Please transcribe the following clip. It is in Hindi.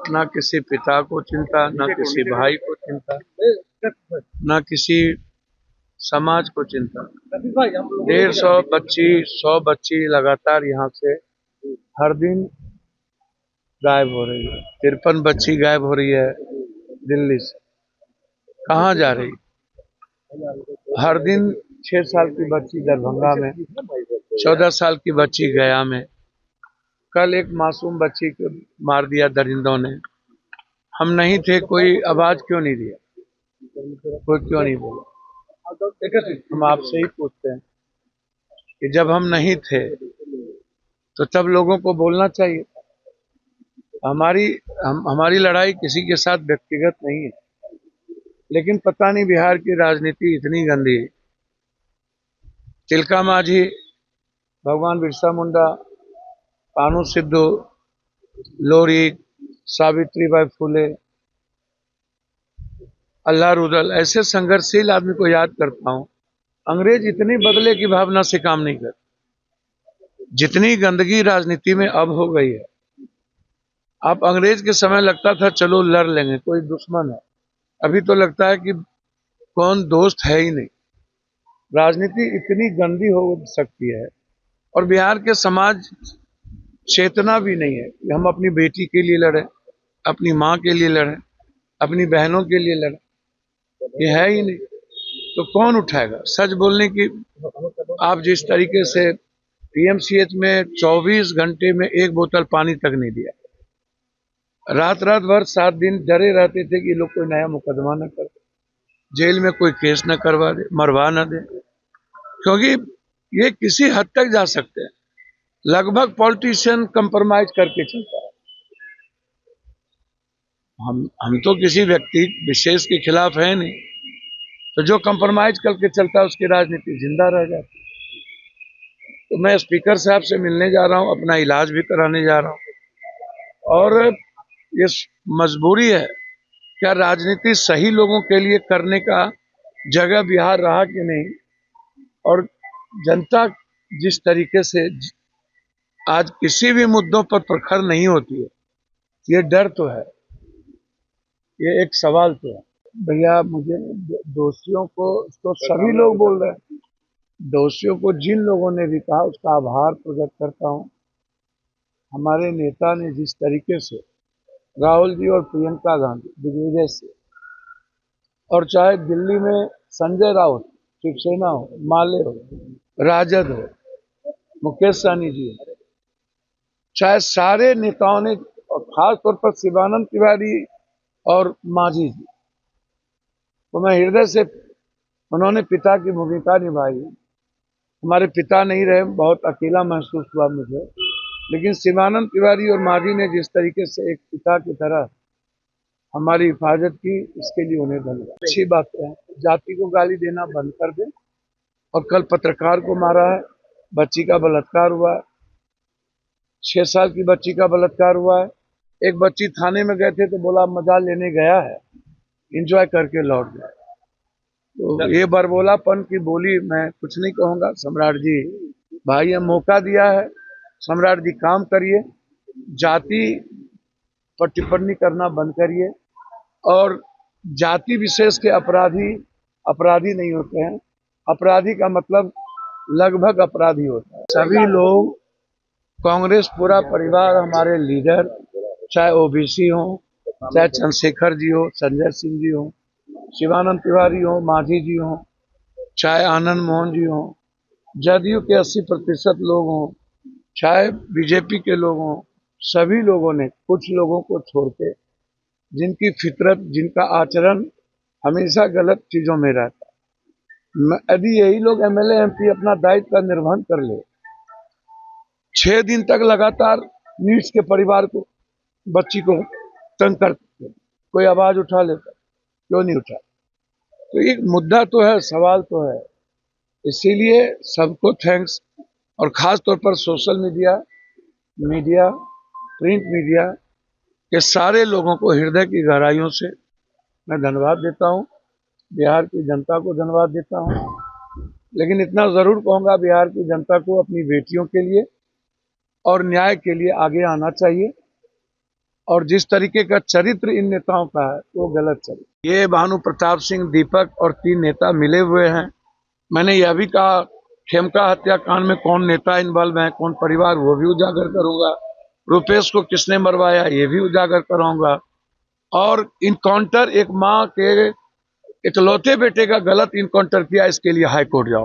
ना किसी पिता को चिंता, ना किसी भाई को चिंता, ना किसी समाज को चिंता। 150 बच्ची लगातार यहाँ से हर दिन गायब हो रही है। 53 बच्ची गायब हो रही है दिल्ली से। कहाँ जा रही? हर दिन 6 साल की बच्ची दरभंगा में, 14 साल की बच्ची गया में। कल एक मासूम बच्ची को मार दिया दरिंदों ने। हम नहीं थे, कोई आवाज क्यों नहीं दिया? कोई क्यों नहीं बोला? हम आपसे ही पूछते हैं कि जब हम नहीं थे तो तब लोगों को बोलना चाहिए। हमारी लड़ाई किसी के साथ व्यक्तिगत नहीं है, लेकिन पता नहीं बिहार की राजनीति इतनी गंदी है। तिलका मांझी, भगवान बिरसा मुंडा, कानू सिद्धू, लोरी, सावित्रीबाई फुले, अल्लाह रुदल, ऐसे संघर्षशील आदमी को याद करता हूं। अंग्रेज इतनी बदले की भावना से काम नहीं करते जितनी गंदगी राजनीति में अब हो गई है। आप अंग्रेज के समय लगता था चलो लड़ लेंगे, कोई दुश्मन है। अभी तो लगता है कि कौन दोस्त है ही नहीं। राजनीति इतनी गंदी हो सकती है और बिहार के समाज चेतना भी नहीं है कि हम अपनी बेटी के लिए लड़े, अपनी माँ के लिए लड़े, अपनी बहनों के लिए लड़े। ये है ही नहीं, तो कौन उठाएगा? सच बोलने की, आप जिस तरीके से पीएमसीएच में 24 घंटे में एक बोतल पानी तक नहीं दिया, रात रात भर 7 दिन डरे रहते थे कि लोग कोई नया मुकदमा न कर, जेल में कोई केस न करवा दे, मरवा न दे, क्योंकि ये किसी हद तक जा सकते हैं। लगभग पॉलिटिशियन कंप्रोमाइज करके चलता है। हम तो किसी व्यक्ति विशेष के खिलाफ है नहीं, तो जो कंप्रोमाइज करके चलता है उसकी राजनीति जिंदा रह जाती है। तो मैं स्पीकर साहब से मिलने जा रहा हूं, अपना इलाज भी कराने जा रहा हूं, और ये मजबूरी है। क्या राजनीति सही लोगों के लिए करने का जगह बिहार रहा कि नहीं? और जनता जिस तरीके से आज किसी भी मुद्दों पर प्रखर नहीं होती है, ये डर तो है, ये एक सवाल तो है। भैया, मुझे दोषियों को तो सभी लोग बोल रहे हैं, दोषियों को जिन लोगों ने भी कहा उसका आभार प्रकट करता हूं। हमारे नेता ने जिस तरीके से राहुल जी और प्रियंका गांधी दिग्विजय से, और चाहे दिल्ली में संजय राउत, शिवसेना हो, माले हो, राजद हो, मुकेश सहनी जी हो, चाहे सारे नेताओं ने, और खास तौर पर शिवानंद तिवारी और मांझी जी, तो मैं हृदय से, उन्होंने पिता की भूमिका निभाई। हमारे पिता नहीं रहे, बहुत अकेला महसूस हुआ मुझे, लेकिन शिवानंद तिवारी और मांझी ने जिस तरीके से एक पिता की तरह हमारी हिफाजत की, इसके लिए उन्हें धन्यवाद। अच्छी बात है, जाति को गाली देना बंद कर दे। और कल पत्रकार को मारा है, बच्ची का बलात्कार हुआ है, 6 साल की बच्ची का बलात्कार हुआ है। एक बच्ची थाने में गए थे तो बोला मजा लेने गया है, एंजॉय करके लौट गया। तो ये बरबोलापन की बोली मैं कुछ नहीं कहूंगा। सम्राट जी, भाई ने मौका दिया है, सम्राट जी काम करिए, जाति पर टिप्पणी करना बंद करिए। और जाति विशेष के अपराधी अपराधी नहीं होते हैं। अपराधी का मतलब लगभग अपराधी होता है। सभी लोग, कांग्रेस पूरा परिवार, हमारे लीडर, चाहे ओबीसी हो, चाहे चंद्रशेखर जी हो, संजय सिंह जी हो, शिवानंद तिवारी हो, मांझी जी हो, चाहे आनंद मोहन जी हो, जदयू के 80% लोग हों, चाहे बीजेपी के लोग हों, सभी लोगों ने, कुछ लोगों को छोड़ के, जिनकी फितरत, जिनका आचरण हमेशा गलत चीजों में रहता है, यदि यही लोग एमएलए एमपी अपना दायित्व का निर्वहन कर ले, 6 दिन तक लगातार नीड्स के परिवार को, बच्ची को तंग करते, कोई आवाज उठा लेता, क्यों नहीं उठा? तो एक मुद्दा तो है, सवाल तो है। इसीलिए सबको थैंक्स, और खास तौर पर सोशल मीडिया, प्रिंट मीडिया के सारे लोगों को हृदय की गहराइयों से मैं धन्यवाद देता हूं। बिहार की जनता को धन्यवाद देता हूं, लेकिन इतना जरूर कहूंगा, बिहार की जनता को अपनी बेटियों के लिए और न्याय के लिए आगे आना चाहिए। और जिस तरीके का चरित्र इन नेताओं का है वो गलत चरित्र। ये भानु प्रताप सिंह, दीपक और 3 नेता मिले हुए हैं। मैंने यह भी कहा खेमका हत्याकांड में कौन नेता इन्वॉल्व है, कौन परिवार, वो भी उजागर करूंगा। रुपेश को किसने मरवाया ये भी उजागर कराऊंगा। और इनकाउंटर एक माँ के इकलौते बेटे का गलत इनकाउंटर किया, इसके लिए हाईकोर्ट जाऊंगा।